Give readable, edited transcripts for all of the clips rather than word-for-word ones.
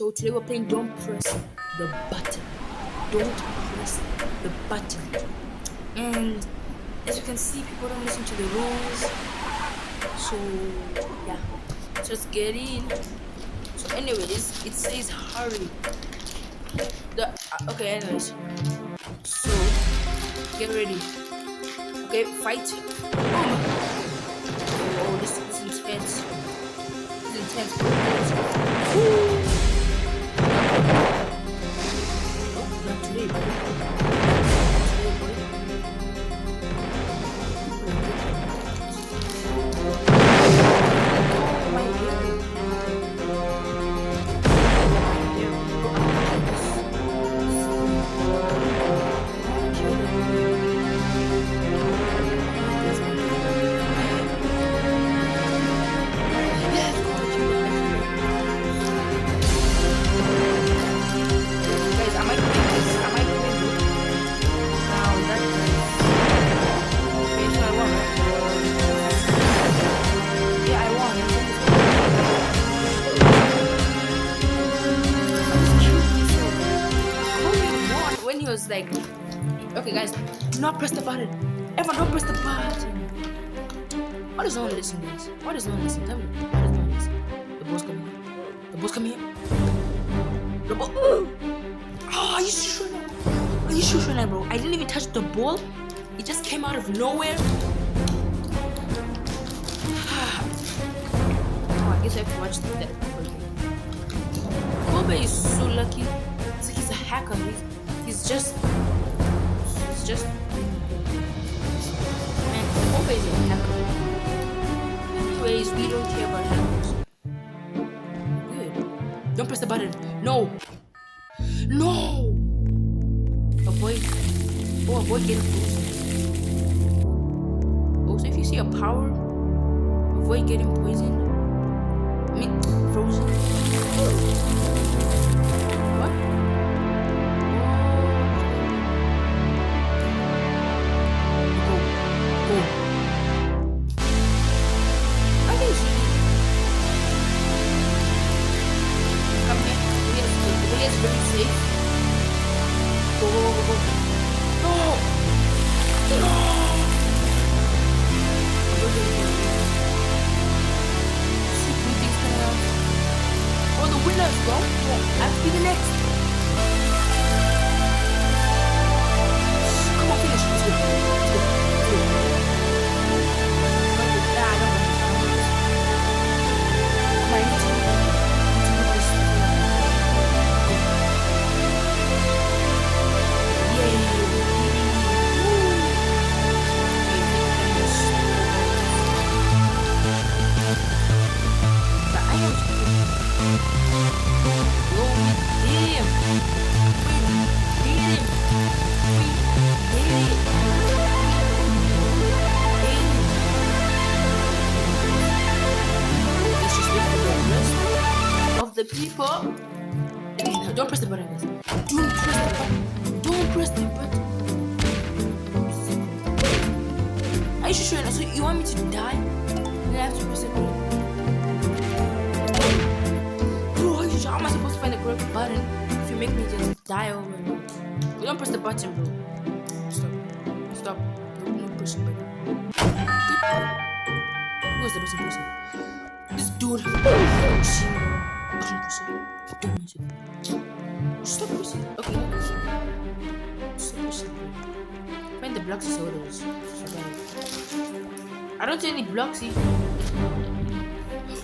So today we're playing Don't Press the Button. Don't press the button. And as you can see, people don't listen to the rules. So yeah, so let's get in. So anyways, it says hurry. Okay, anyways. So get ready. Okay, fight. Oh, this is intense. This is intense. Nope, not today, was like, okay guys, do not press the button. Everyone don't press the button. Why does no one listen, guys? Why does no one listen? Tell me. Why does no one listen? The boss coming here. The boss coming here. The ball. Oh, are you sure now? Are you sure now, bro? I didn't even touch the ball. It just came out of nowhere. Oh, I guess I have to watch that. Kobe is so lucky. It's like he's a hacker. He's just man, Kobe is a hacker. Anyways, we don't care about hackers. Good. Don't press the button. No. Avoid getting poisoned. Oh, so if you see a power, avoid getting poisoned. I mean, frozen. What? Go. I think she come here. The way is very safe. Go. No. See blue things coming out. Oh, the winners, bro. I have to be the next. Come on, finish. Let's go. The people. Don't press the button, guys. Don't press the button. Are you sure? So you want me to die? Then I have to press the button. Bro, how am I supposed to find the correct button if you make me just die over and over? Don't press the button, bro. Stop. Don't push the button. Good. Who was the person? This dude. Don't miss it. Stop pushing. Okay. Stop pushing. Find the blocks sodas. I don't see any blocks here.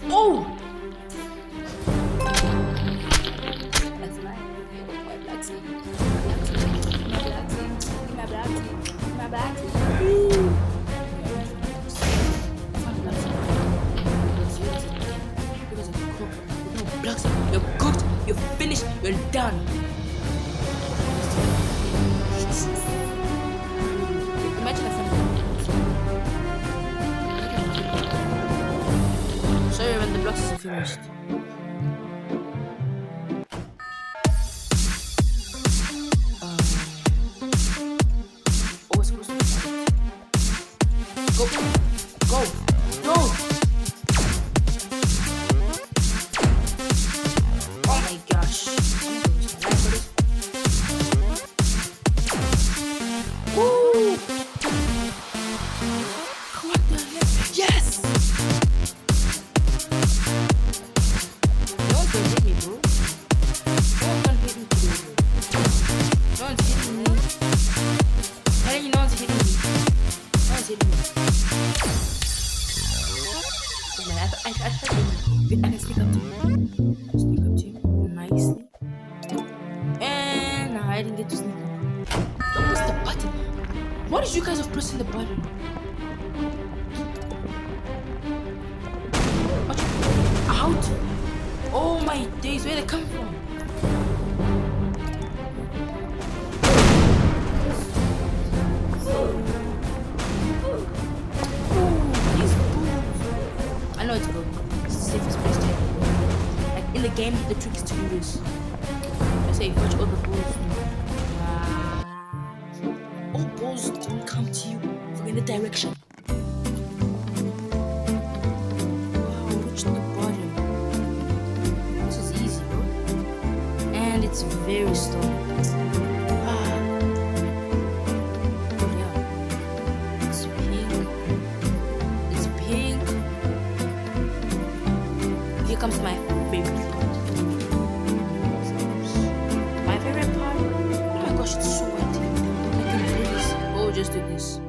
Oh! That's mine. My blocks. My blocks. You're cooked, you're finished, you're done. Imagine a family. Sorry when the blocks are finished. What's supposed to be? Go! Oh my gosh. I can sneak up to him. Sneak up to him nicely. And I didn't get to sneak up. Don't press the button. What did you guys have pressing the button? Watch out! Oh my days, where they come from? I know it's good. It's the safest place to have. Like in the game, the trick is to do this. I say, watch all the balls. All balls don't come to you from any direction. Wow, reach the bottom. This is easy, bro. And it's very slow. Comes my favorite part. My favorite part? Oh my gosh, it's so wet. I can do this. Oh, just do this.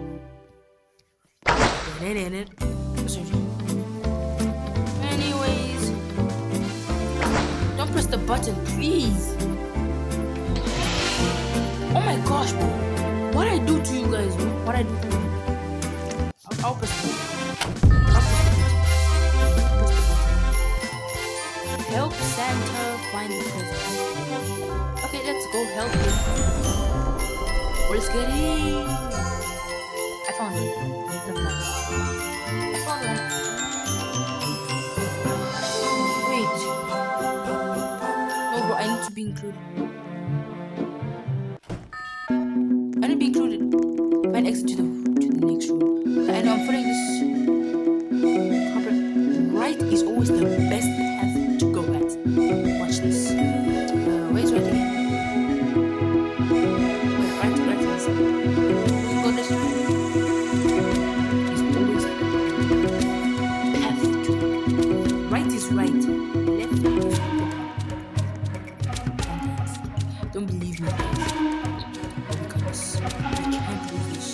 Anyways, don't press the button, please. Oh my gosh, bro. What I do to you guys, bro? What I do to you? I'll press the button. Help Santa find the present. Okay, let's go help him. Well, let's get in. I found it. I found one. Wait. No, bro, I need to be included. I need to be included. Find exit to the next room. I know I'm following this. Right is always the best path to go at. Watch this. Where's right again? Wait, right is. Go this way. Is always path to. Right is right. Left is left. Don't believe me, guys. Because we can't do this.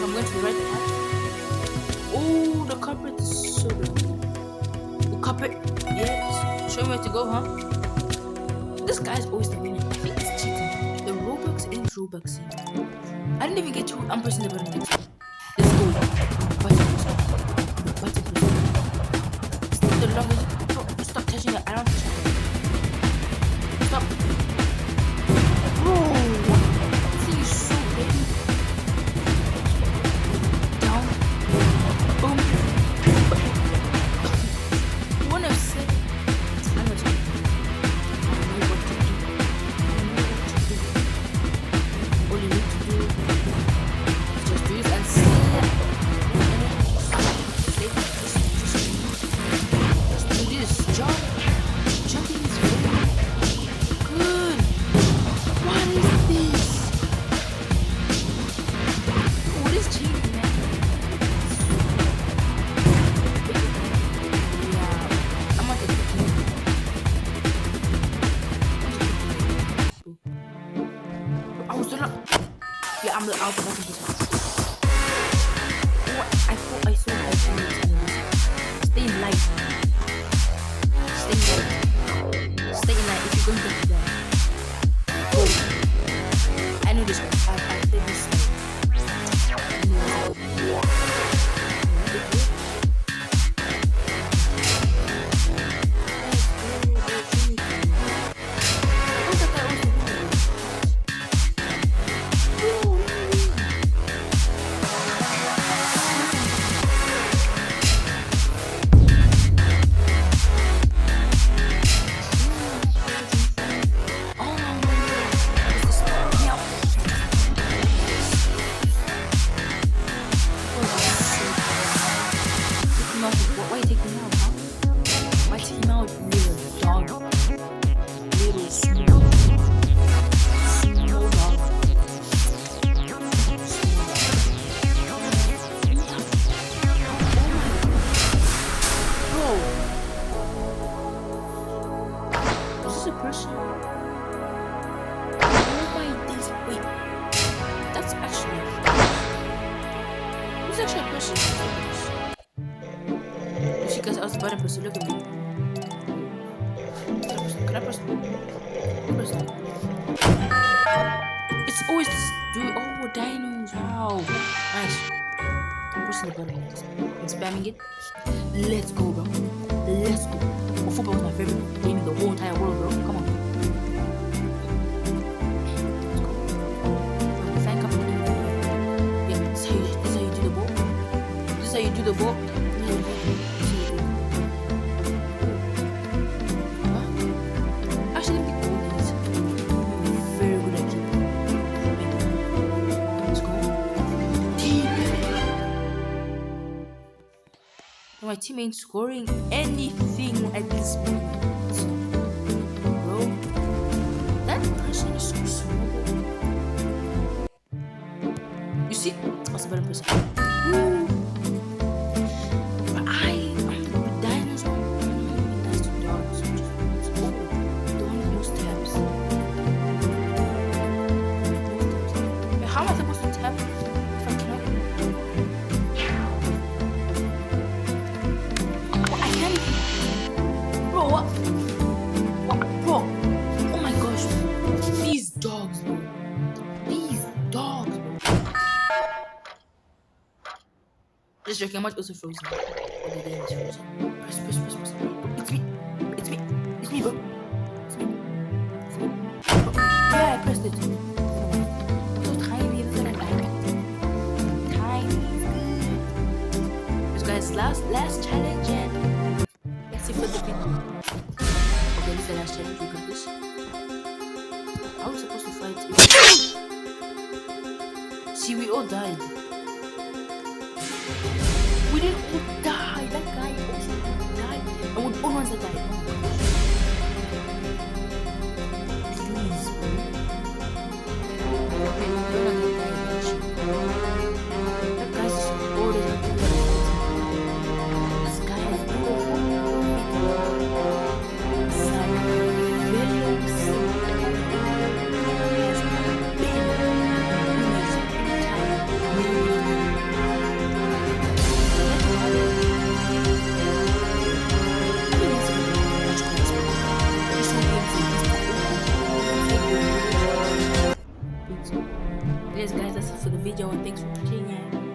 I'm going to the right path. Oh, the carpet is so good. The carpet, yes. Show me where to go, huh? This guy's always the winner. I think it's cheating. The Robux ain't Robuxing. I didn't even get to. I'm pressing the button. Let's go. Button. Stop the longest. Stop touching it. I don't touch it. Stop. Bro, this thing is so heavy. All you need to do is just do this. It's actually a person. You see, guys, I was button person. Look at me. Can I press? Press that. It's always this dude. Oh, dinos. Wow. Nice. I'm pressing the button. I'm spamming it. Let's go, bro. Let's go. Well, football is my favorite game in the whole entire world, bro. Come on. Let's go. From the fan company. Yeah, this is how you do the ball. This is how you do the ball. Actually, let me go these. Very good at keeping. Let's go. My team ain't scoring anything at this moment. Bro, that person is so small. You see? What's a better person? Woo. But with dinosaurs, nice to dogs. Don't use tabs. How am I supposed to tap if I cannot? Bro, what? Bro, oh my gosh, these dogs, bro. These dogs, bro. Just checking how much also frozen. Oh, the game is frozen. Press. It's me, bro. It's me. Yeah, I pressed it. So tiny, look at that. Tiny. This guy's last challenge and let's see for the video. Okay, this is the last challenge. We got this. How are we supposed to fight? See, we all died. We didn't all die. That guy also died. And we're the only ones that died. Please, bro. That guy's just already like this guy has Yes, guys, that's it for the video, and thanks for watching.